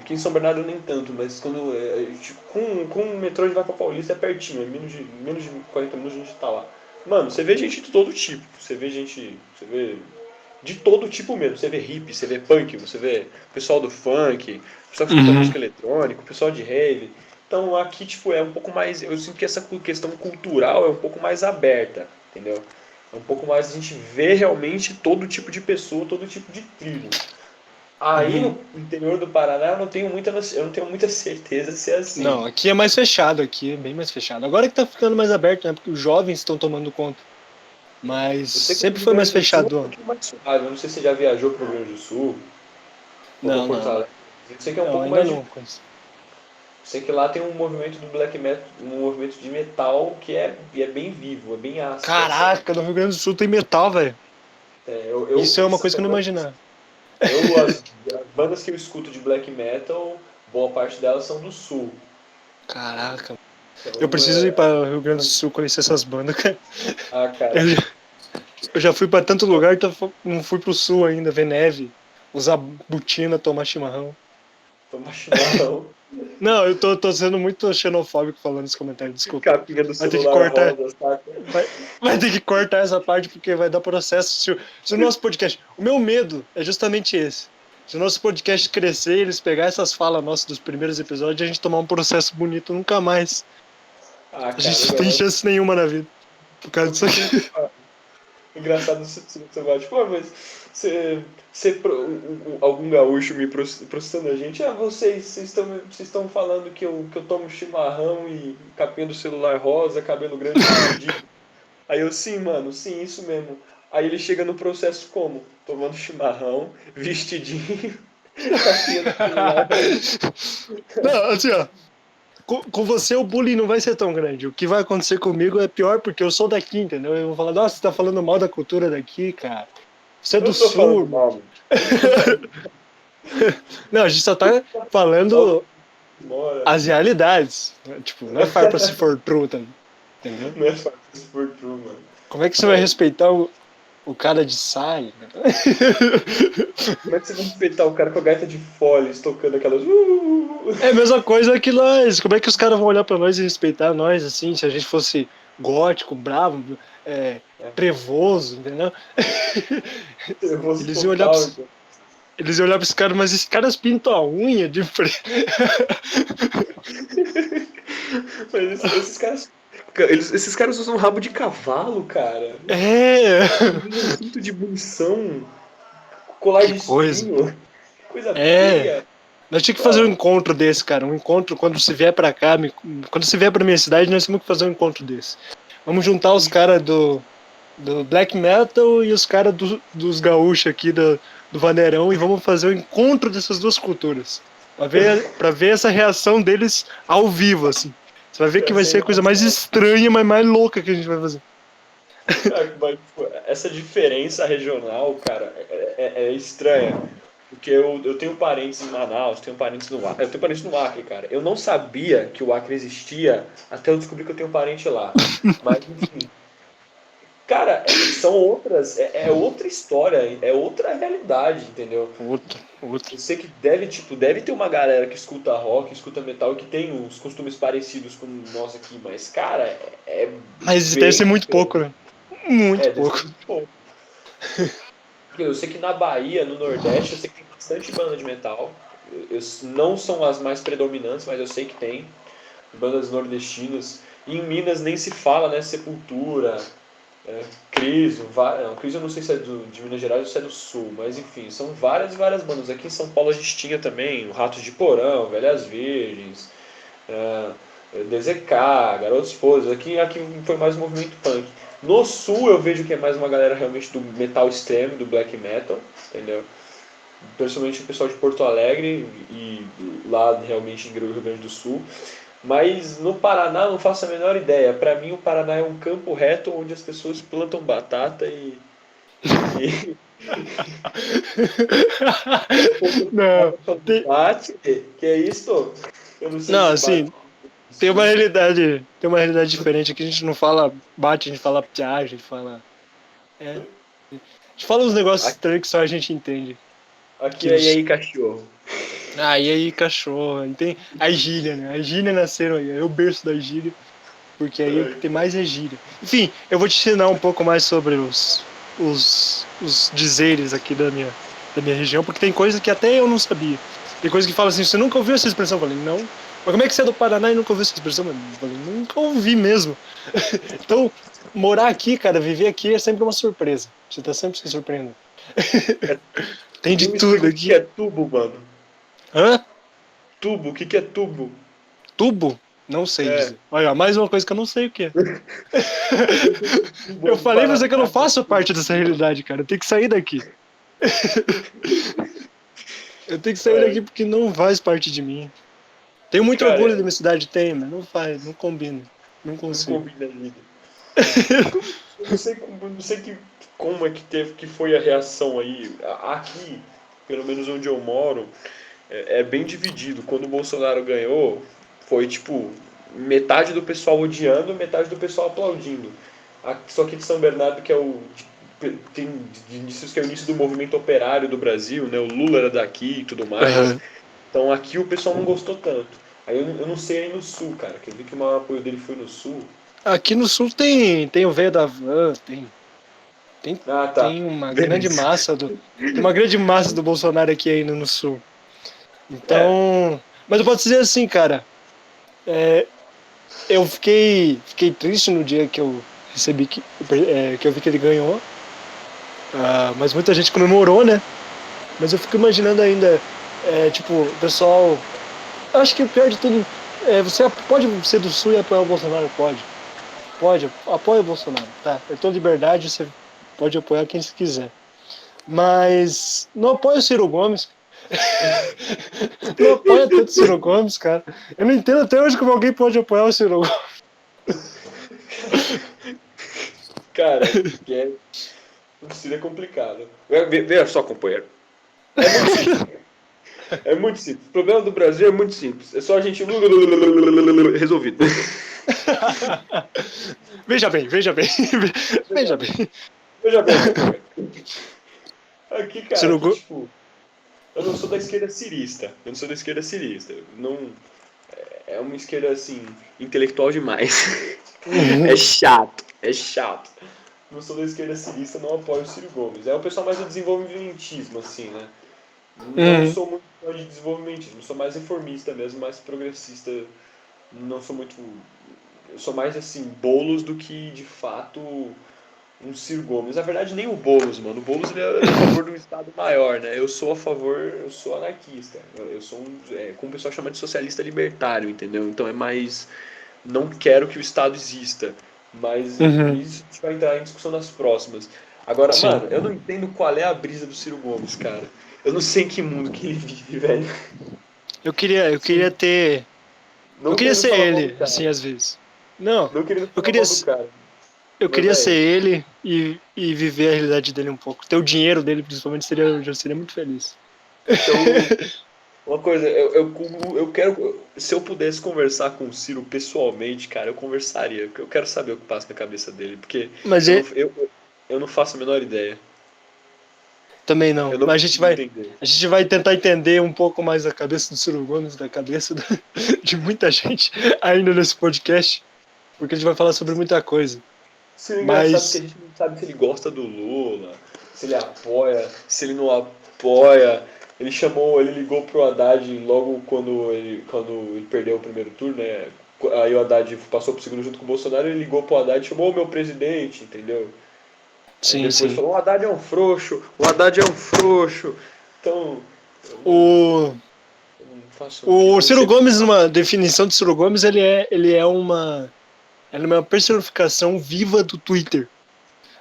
em São Bernardo nem tanto, mas quando tipo, com o metrô a gente vai pra Paulista é pertinho, é menos de 40 minutos a gente tá lá. Mano, você vê gente de todo tipo, você vê de todo tipo mesmo, você vê hippie, você vê punk, você vê pessoal do funk, pessoal que escuta Uhum. música eletrônica, pessoal de rave. Então aqui, tipo, é um pouco mais, eu sinto que essa questão cultural é um pouco mais aberta, entendeu? É um pouco mais a gente vê realmente todo tipo de pessoa, todo tipo de tribo. Aí Uhum. no interior do Paraná eu não tenho muita certeza se é assim. Não, aqui é mais fechado, aqui é bem mais fechado. Agora que tá ficando mais aberto, né? Porque os jovens estão tomando conta. Mas Eu sei que no sempre Rio foi mais Grande do Sul é um fechado. pouquinho mais suave. Eu não sei se você já viajou para o Rio Grande do Sul ou para Não, Porto não. Alegre. Eu sei que é um Não, pouco ainda mais de. não conheço. Sei que lá tem um movimento do black metal, um movimento de metal que é bem vivo, é bem ácido a cena. Caraca, no Rio Grande do Sul tem metal, velho. Eu Isso é uma conheço coisa que eu essas não bandas. imaginava. As bandas que eu escuto de black metal, boa parte delas são do sul. Caraca. Eu Então, preciso ir para o Rio Grande do Sul conhecer essas bandas, cara. cara, Eu já, eu já fui para tanto lugar, então não fui pro sul ainda, ver neve, usar botina, tomar chimarrão. tomar chimarrão, Não, tô sendo muito xenofóbico falando esse comentário, desculpa. capinha do Vai ter que celular cortar. rosa, saca? Vai, vai ter que cortar essa parte porque vai dar processo. Se o nosso podcast. O meu medo é justamente esse. Se o nosso podcast crescer, eles pegar essas falas nossas dos primeiros episódios e a gente tomar um processo bonito, nunca mais. A Cara, gente eu não tem garanto. chance nenhuma na vida. Por causa Eu disso fico aqui. engraçado se você vai, tipo, mas algum gaúcho me processando a gente, vocês estão falando que eu tomo chimarrão e capinha do celular rosa, cabelo grande e vestidinho. Aí eu, sim, mano, sim, isso mesmo. Aí ele chega no processo como? Tomando chimarrão, vestidinho, capinha do celular rosa. Não, assim, ó. Com você o bullying não vai ser tão grande. O que vai acontecer comigo é pior porque eu sou daqui, entendeu? Eu vou falar, nossa, você tá falando mal da cultura daqui, cara. Você é Eu do não tô falando sul. mal, mano. Não, a gente só tá falando Mora. as realidades. Tipo, não é farpa se for true também. Entendeu? Não é fácil se for true, mano. Como é que você vai respeitar o cara de saia? Como é que você vai respeitar o cara com a gaita de foles tocando aquelas. É a mesma coisa que nós. Como é que os caras vão olhar pra nós e respeitar nós, assim, se a gente fosse gótico, bravo, trevoso, entendeu? Nervoso Eles iam olhar pra, total, então. eles iam olhar pra esse cara, mas esses caras pintam a unha de preto. Mas esses caras usam rabo de cavalo, cara. É! Um cinto de munição, colar Que de coisa. espinho. Que coisa É. feia. Nós tínhamos que fazer um Não, encontro desse, cara. Um encontro quando se vier pra cá. Quando se vier pra minha cidade, nós temos que fazer um encontro desse. Vamos juntar os caras do black metal e os caras dos gaúchos aqui do Vaneirão e vamos fazer o encontro dessas duas culturas. Pra ver essa reação deles ao vivo, assim. Você vai ver que vai ser a coisa mais estranha, mas mais louca que a gente vai fazer. mas, tipo, essa diferença regional, cara, é estranha. Porque eu tenho parentes em Manaus, tenho parentes no Acre. Eu tenho parentes no Acre, cara. Eu não sabia que o Acre existia até eu descobrir que eu tenho parente lá. Mas, enfim. Cara, são outras. É outra história, é outra realidade, entendeu? Outro. Eu sei que deve ter uma galera que escuta rock, escuta metal, que tem uns costumes parecidos com nós aqui, mas, cara, é Mas deve ser bem muito pouco, diferente. né? Muito Deve ser pouco. muito bom. Porque eu sei que na Bahia, no Nordeste, eu sei que tem bastante banda de metal. Não são as mais predominantes, mas eu sei que tem bandas nordestinas. E em Minas nem se fala, né? Sepultura, Criso, não, Criso eu não sei se é de Minas Gerais ou se é do Sul, mas enfim, são várias e várias bandas. Aqui em São Paulo a gente tinha também o Ratos de Porão, Velhas Virgens, uh, DZK, Garotos Folhas. Aqui foi mais um movimento punk. No Sul eu vejo que é mais uma galera realmente do metal extremo, do black metal, entendeu? Principalmente o pessoal de Porto Alegre e lá realmente em Rio Grande do Sul. Mas no Paraná eu não faço a menor ideia. Pra mim o Paraná é um campo reto onde as pessoas plantam batata e o povo Não, bate. Que é isso? Eu não sei não, se bate. assim, tem uma realidade diferente aqui. A gente não fala bate, a gente fala ptia, a gente fala. A gente fala uns negócios estranhos que só a gente entende. Aqui Que é e os, aí, cachorro. e aí, cachorro. Aí tem a gíria, né? A gíria nasceram aí. É o berço da gíria. Porque aí o que tem mais é gíria. Enfim, eu vou te ensinar um pouco mais sobre os dizeres aqui da minha região, porque tem coisa que até eu não sabia. Tem coisa que fala assim, você nunca ouviu essa expressão? Eu falei, não. Mas como é que você é do Paraná e nunca ouviu essa expressão? Eu falei, nunca ouvi mesmo. Então, morar aqui, cara, viver aqui é sempre uma surpresa. Você tá sempre se surpreendendo. Tem de Alguém me tudo explica o que aqui. é tubo, mano? Hã? Tubo, o que é tubo? Tubo? Não sei É. dizer. Olha, mais uma coisa que eu não sei o que é. Eu sei que tubo é Eu do falei pra você que eu não Paraná. faço parte dessa realidade, cara. Eu tenho que sair daqui. Eu tenho que sair É, daqui porque não faz parte de mim. Tenho muito orgulho da cara, minha cidade, tem, mas não faz, não combina. Não não consigo. combina a vida. Eu não sei como é que teve, que foi a reação aí. Aqui, pelo menos onde eu moro, é bem dividido. Quando o Bolsonaro ganhou, foi tipo metade do pessoal odiando, metade do pessoal aplaudindo. Só que de São Bernardo, que é tem indícios que é o início do movimento operário do Brasil, né? O Lula era daqui e tudo mais. Aham. Então aqui o pessoal não gostou tanto. Aí eu não sei aí no sul, cara, que eu vi que o maior apoio dele foi no sul. Aqui no sul tem o velho da van, tem, Ah, tá. tem uma grande Beleza. massa tem uma grande massa do Bolsonaro aqui ainda no sul. É, Então, mas eu posso dizer assim, cara, eu fiquei triste no dia que eu recebi que eu vi que ele ganhou. Mas muita gente comemorou, né? Mas eu fico imaginando ainda, tipo, o pessoal. Eu acho que o pior de tudo você pode ser do Sul e apoiar o Bolsonaro? Pode. Pode, apoia o Bolsonaro, tá? É tua liberdade, você pode apoiar quem você quiser. Mas não apoia o Ciro Gomes. Não apoia tanto o Ciro Gomes, cara. Eu não entendo até hoje como alguém pode apoiar o Ciro Gomes. cara, que é, O Ciro é complicado. Veja só, companheiro. É muito simples. É muito simples. O problema do Brasil é muito simples. É só a gente. Resolvido. Veja bem, veja bem. Veja bem. Veja bem, companheiro. Aqui, cara, Ciro aqui, Go... tipo. Eu não sou da esquerda cirista. Eu não sou da esquerda cirista. Não. É uma esquerda, assim, intelectual demais. É chato. É chato. Não sou da esquerda cirista, não apoio o Ciro Gomes. É o pessoal mais do desenvolvimentismo, assim, né? Não Uhum. sou muito fã de desenvolvimentismo. Sou mais reformista mesmo, mais progressista. Não sou muito. Eu sou mais, assim, Boulos do que, de fato, um Ciro Gomes. Na verdade, nem o Boulos, mano. O Boulos ele é a favor de um Estado maior, né? Eu sou a favor, eu sou anarquista. Eu sou como o pessoal chama de socialista libertário, entendeu? Então é mais. Não quero que o Estado exista. Mas Uhum. isso a gente vai entrar em discussão nas próximas. Agora, Sim. mano, eu não entendo qual é a brisa do Ciro Gomes, cara. Eu não sei em que mundo que ele vive, velho. Eu queria ter. Eu Não queria querendo ser falar mal do ele, cara. assim, às vezes. Não, Não querendo eu falar queria, mal do cara. eu Mas, queria ser velho, ele e viver a realidade dele um pouco. Ter o dinheiro dele, principalmente, eu já seria muito feliz. então, uma coisa, eu quero. Se eu pudesse conversar com o Ciro pessoalmente, cara, eu conversaria. Porque eu quero saber o que passa na cabeça dele. Porque Mas eu não, é, eu não faço a menor ideia. também Eu não. não Mas consigo entender. a gente vai tentar entender um pouco mais a cabeça do Ciro Gomes, da cabeça de muita gente ainda nesse podcast, porque a gente vai falar sobre muita coisa. Seria engraçado porque a Mas, gente não sabe se ele gosta do Lula, se ele apoia, se ele não apoia. Ele ligou pro Haddad logo quando ele perdeu o primeiro turno, né? Aí o Haddad passou pro segundo junto com o Bolsonaro, ele ligou pro Haddad e chamou o meu presidente, entendeu? Aí sim, depois sim. falou, o Haddad é um frouxo, o Haddad é um frouxo. Então, O, eu não faço. o Eu não Ciro sei. Gomes, numa definição de Ciro Gomes, ele é uma personificação viva do Twitter.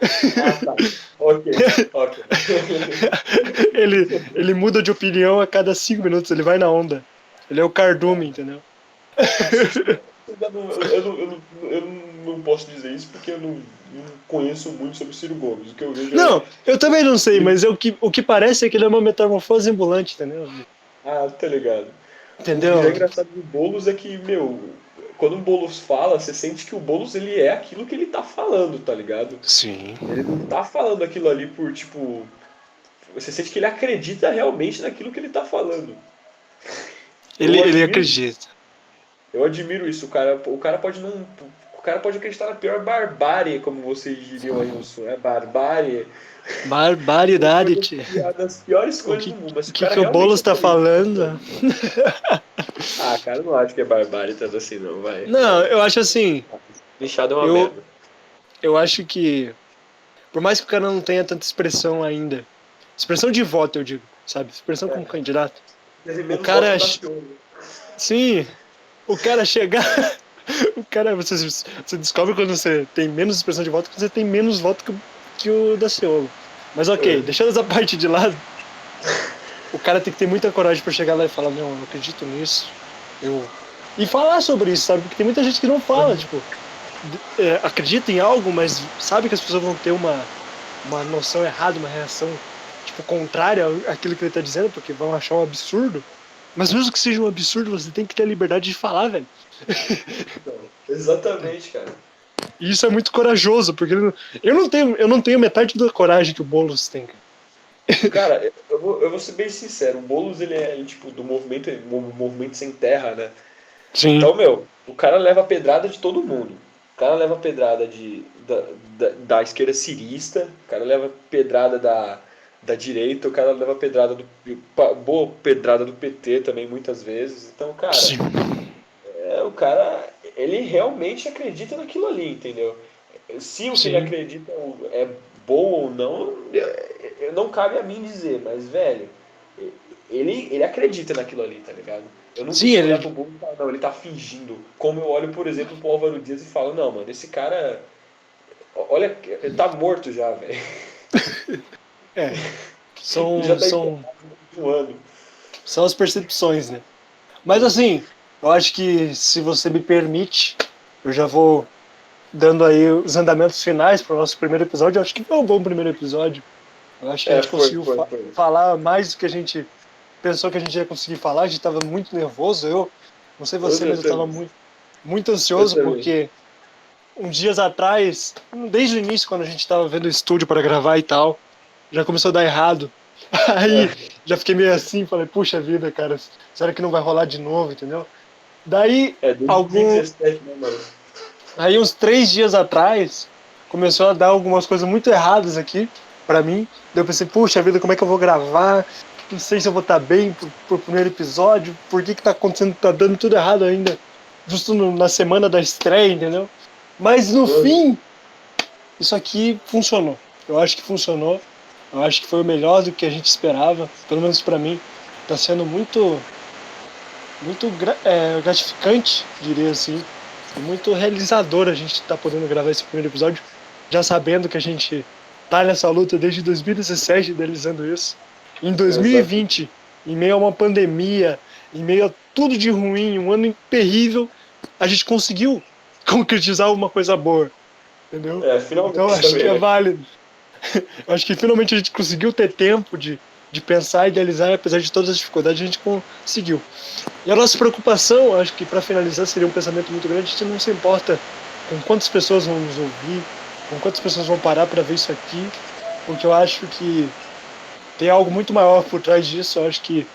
Ah, tá. Ok, ok. Ele muda de opinião a cada 5 minutos, ele vai na onda. Ele é o cardume, entendeu? Eu não posso dizer isso porque eu não conheço muito sobre o Ciro Gomes. O que eu vejo é. Não, eu também não sei, mas o que parece é que ele é uma metamorfose ambulante, entendeu? Ah, tá ligado. O que já é Entendeu? engraçado do Boulos é que, meu, quando o Boulos fala, você sente que o Boulos ele é aquilo que ele tá falando, tá ligado? Sim. Ele não tá falando aquilo ali por, tipo. Você sente que ele acredita realmente naquilo que ele tá falando. Eu Ele admiro acredita. Eu admiro isso. O cara pode não. O cara pode acreditar na pior barbárie, como vocês diriam aí no sul. É barbárie. Uma Barbaridade, coisa tia. das piores O coisas do mundo. Mas se o que, cara que o realmente Boulos tá acredita. falando? Ah, cara, eu não acho que é barbárie tanto assim, não. Vai, Não, vai. eu acho assim. Lixado é uma Eu, merda. eu acho que, por mais que o cara não tenha tanta expressão ainda, expressão de voto, eu digo, sabe? Expressão como É. candidato. Teve O menos votos cara, que o Daciolo. sim, o cara chegar. O cara, você descobre quando você tem menos expressão de voto, quando você tem menos voto que o Daciolo. Mas ok, É. deixando essa parte de lado, o cara tem que ter muita coragem pra chegar lá e falar, não, eu acredito nisso. Eu... E falar sobre isso, sabe? Porque tem muita gente que não fala, tipo, acredita em algo, mas sabe que as pessoas vão ter uma noção errada, uma reação, tipo, contrária àquilo que ele tá dizendo, porque vão achar um absurdo. Mas mesmo que seja um absurdo, você tem que ter a liberdade de falar, velho. Então, exatamente, cara. E isso é muito corajoso, porque eu não tenho metade da coragem que o Boulos tem. Cara, eu vou ser bem sincero. O Boulos, ele é, tipo, do movimento sem terra, né? Sim, Então, meu, o cara leva pedrada de todo mundo. O cara leva pedrada da esquerda cirista, o cara leva pedrada da direita, o cara leva pedrada boa pedrada do PT também, muitas vezes. Então, cara, sim, o cara, ele realmente acredita naquilo ali, entendeu? Se o que ele sim. acredita é bom ou não, não cabe a mim dizer, mas, velho, ele acredita naquilo ali, tá ligado? Eu não Sim, consigo olhar pro ele. Bozo e falar, não, ele tá fingindo. Como eu olho, por exemplo, pro Álvaro Dias e falo, não, mano, esse cara, olha, ele tá morto já, velho. É. Ele já São, tá são, enterrado há um ano. são as percepções, né? Mas assim, eu acho que se você me permite, eu já vou dando aí os andamentos finais para o nosso primeiro episódio. Eu acho que foi um bom primeiro episódio. Eu acho que a gente conseguiu foi. falar mais do que a gente pensou que a gente ia conseguir falar. A gente estava muito nervoso. Eu não sei você, mas eu estava muito, muito Eu ansioso também. porque uns dias atrás, desde o início, quando a gente estava vendo o estúdio para gravar e tal, já começou a dar errado. Aí É, já fiquei meio assim, falei, puxa vida, cara, será que não vai rolar de novo, entendeu? Daí, algum, 2017, né, mano? aí uns 3 dias atrás, começou a dar algumas coisas muito erradas aqui pra mim. Daí eu pensei, puxa vida, como é que eu vou gravar? Não sei se eu vou estar bem pro primeiro episódio. Por que tá acontecendo, tá dando tudo errado ainda? Justo na semana da estreia, entendeu? Mas no fim, isso aqui funcionou. Eu acho que funcionou. Eu acho que foi o melhor do que a gente esperava. Pelo menos pra mim. Tá sendo muito gratificante, diria assim, e muito realizador a gente estar podendo gravar esse primeiro episódio, já sabendo que a gente tá nessa luta desde 2017, idealizando isso. Em Exato. 2020, em meio a uma pandemia, em meio a tudo de ruim, um ano terrível, a gente conseguiu concretizar uma coisa boa, entendeu? Então Finalmente acho que também, é né? válido. Eu acho que finalmente a gente conseguiu ter tempo de pensar e idealizar, apesar de todas as dificuldades, a gente conseguiu. E a nossa preocupação, acho que para finalizar seria um pensamento muito grande, a gente não se importa com quantas pessoas vão nos ouvir, com quantas pessoas vão parar para ver isso aqui, porque eu acho que tem algo muito maior por trás disso, eu acho que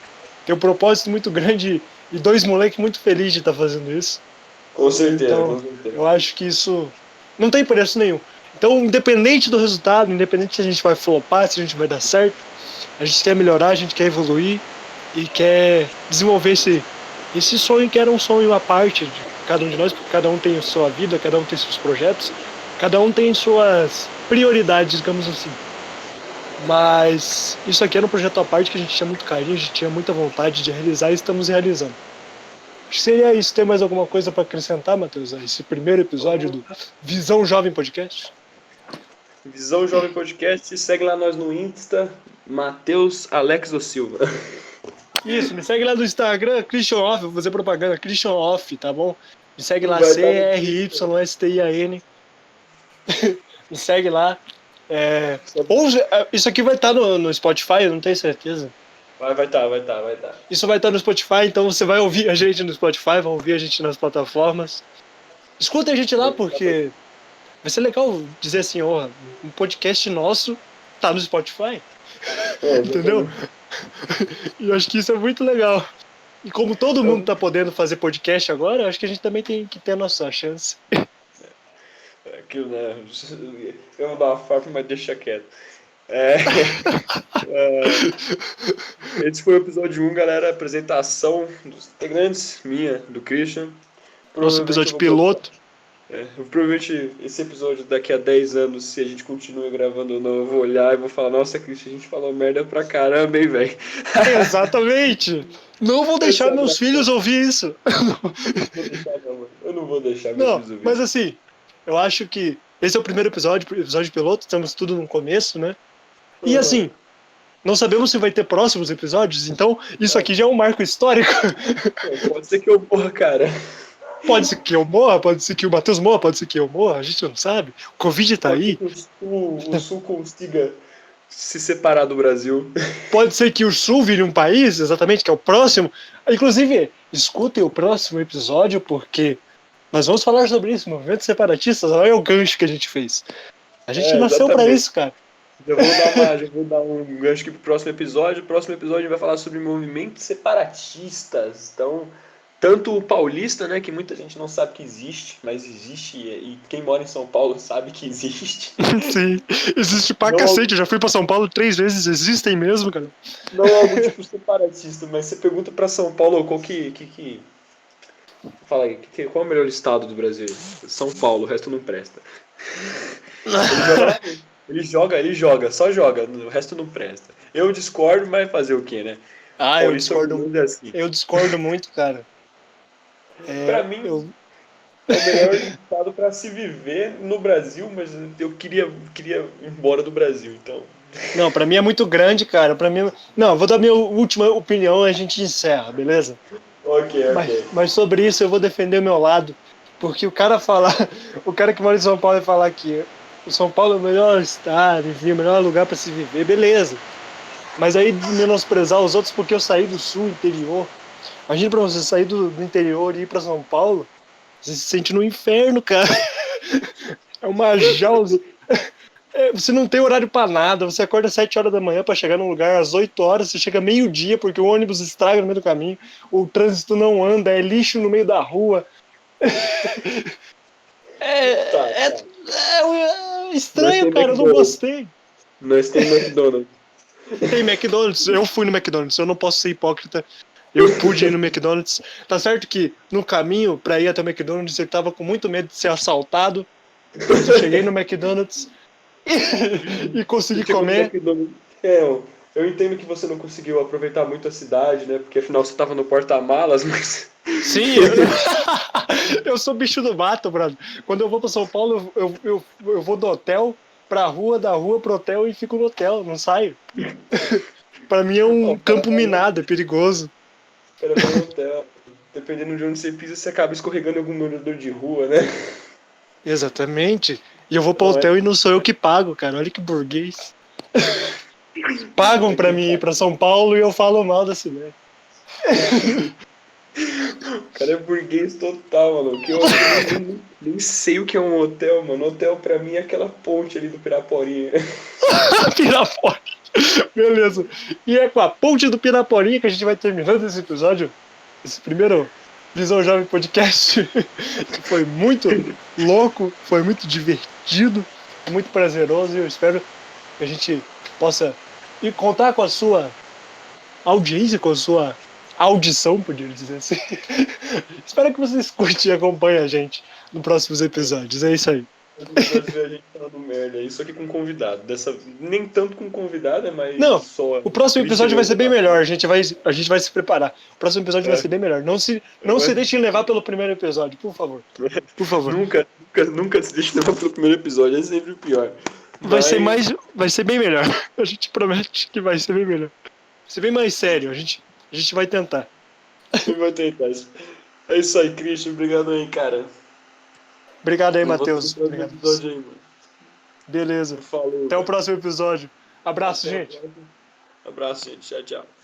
tem um propósito muito grande e dois moleques muito felizes de estar fazendo isso. Com certeza, Então, com certeza. eu acho que isso não tem preço nenhum. Então, independente do resultado, independente se a gente vai flopar, se a gente vai dar certo, a gente quer melhorar, a gente quer evoluir e quer desenvolver esse sonho que era um sonho à parte de cada um de nós, porque cada um tem a sua vida, cada um tem seus projetos, cada um tem suas prioridades, digamos assim. Mas isso aqui era um projeto à parte que a gente tinha muito carinho, a gente tinha muita vontade de realizar e estamos realizando. Acho que seria isso. Tem mais alguma coisa para acrescentar, Matheus, a esse primeiro episódio do Visão Jovem Podcast? Visão Jovem Podcast, segue lá nós no Insta, Matheus Alex do Silva. Isso, me segue lá no Instagram, Christian Off, vou fazer propaganda, Christian Off, tá bom? Me segue lá, Vai estar no Insta. CRYSTIAN. Me segue lá. Ou isso aqui vai estar no Spotify, eu não tenho certeza. Vai estar, vai estar, vai estar. Isso vai estar no Spotify, então você vai ouvir a gente no Spotify, vai ouvir a gente nas plataformas. Escuta a gente lá, porque vai ser legal dizer assim, ó, um podcast nosso tá no Spotify, entendeu? Exatamente. E eu acho que isso é muito legal. E como todo mundo tá podendo fazer podcast agora, eu acho que a gente também tem que ter a nossa chance. Aquilo, né? Eu vou dar uma farpa, mas deixa quieto. É, esse foi o episódio 1, galera. Apresentação dos integrantes, minha, do Christian. Nosso Provavelmente eu episódio vou botar. piloto. Provavelmente esse episódio daqui a 10 anos, se a gente continua gravando ou não, eu vou olhar e vou falar, nossa, Christian, a gente falou merda pra caramba, hein, velho. Exatamente! Não vou Esse deixar é meus filhos ouvir isso. não vou deixar, não, mano. Eu não vou deixar meus Não, filhos ouvir. mas assim, eu acho que esse é o primeiro episódio piloto, estamos tudo no começo, né? E Uhum. assim, não sabemos se vai ter próximos episódios, então isso aqui já é um marco histórico. Pode ser que eu morra, cara. Pode ser que eu morra, pode ser que o Matheus morra, pode ser que eu morra, a gente não sabe. O Covid tá Pode ser aí. que o Sul consiga se separar do Brasil. Pode ser que o Sul vire um país, exatamente, que é o próximo. Inclusive, escutem o próximo episódio, porque nós vamos falar sobre isso, movimentos separatistas, olha o gancho que a gente fez. A gente nasceu pra Exatamente. isso, cara. Já vou dar um gancho aqui pro próximo episódio. O próximo episódio a gente vai falar sobre movimentos separatistas. Então, tanto o paulista, né, que muita gente não sabe que existe, mas existe e quem mora em São Paulo sabe que existe. Sim, existe pra Não, cacete. Eu já fui pra São Paulo 3 vezes, existem mesmo, cara. não é algo tipo separatista, mas você pergunta pra São Paulo qual fala aí, qual é o melhor estado do Brasil? São Paulo, o resto não presta. Ele joga, só joga, o resto não presta. Eu discordo, mas fazer o quê, né? Ah, eu Paulista discordo. orgulhoso é assim. Eu discordo muito, cara. Pra mim, Eu... é o melhor estado pra se viver no Brasil, mas eu queria ir embora do Brasil, então. Não, pra mim é muito grande, cara. Para mim, não, eu vou dar minha última opinião e a gente encerra, beleza? Ok, ok. Mas sobre isso eu vou defender o meu lado. Porque o cara falar, o cara que mora em São Paulo vai falar que o São Paulo é o melhor estado, enfim, o melhor lugar para se viver, beleza. Mas aí menosprezar os outros porque eu saí do sul, interior. Imagina pra você sair do interior e ir pra São Paulo, você se sente no inferno, cara. É uma jaula. Você não tem horário pra nada, você acorda às 7 horas da manhã pra chegar num lugar às 8 horas, você chega meio-dia porque o ônibus estraga no meio do caminho, o trânsito não anda, é lixo no meio da rua. Tá, É nós estranho, tem cara, eu não McDonald's. gostei. Nós tem McDonald's. Tem McDonald's, eu fui no McDonald's, eu não posso ser hipócrita. Eu pude ir no McDonald's. Tá certo que no caminho pra ir até o McDonald's eu tava com muito medo de ser assaltado, mas eu cheguei no McDonald's e consegui Chegou no comer. McDonald's. Eu entendo que você não conseguiu aproveitar muito a cidade, né? Porque afinal você tava no porta-malas, mas. Sim, eu sou bicho do mato, brother. Quando eu vou pra São Paulo, eu vou do hotel pra rua, da rua pro hotel e fico no hotel, não saio. Pra mim é Ó, um o cara campo vai no, minado, é perigoso. o cara vai no hotel. Dependendo de onde você pisa, você acaba escorregando em algum morador de rua, né? Exatamente. E eu vou pro Não é? hotel e não sou eu que pago, cara. Olha que burguês. Pagam É pra que mim ir pra São Paulo e eu falo mal da cidade. o cara é burguês total, mano. Que eu nem sei o que é um hotel, mano. Hotel pra mim é aquela ponte ali do Piraporinha. Pirapora. Beleza. E é com a ponte do Piraporinha que a gente vai terminando esse episódio. Esse primeiro Visão Jovem Podcast. Que foi muito louco, foi muito divertido, muito prazeroso. E eu espero que a gente possa ir contar com a sua audiência, com a sua audição, podia dizer assim. Espero que vocês curtem e acompanhem a gente nos próximos episódios. É isso aí. Vai ver a gente falando merda. Isso aqui com convidado. Nem tanto com convidado, é mais Não, só o próximo Christian episódio e vai eu ser bem debatendo. melhor. A gente vai se preparar. O próximo episódio vai É, ser bem melhor. Não se deixem levar pelo primeiro episódio, por favor. Por favor. nunca se deixe levar pelo primeiro episódio, é sempre o pior. Mas Vai ser bem melhor. A gente promete que vai ser bem melhor. Vai ser bem mais sério. A gente vai tentar. você vai tentar isso. É isso aí, Christian. Obrigado aí, cara. Obrigado aí, Eu vou ter Matheus. próximo Obrigado. episódio aí, mano. Beleza. Falou, Até o velho. próximo episódio. Abraço, Até a gente. próxima. Abraço, gente. Tchau, tchau.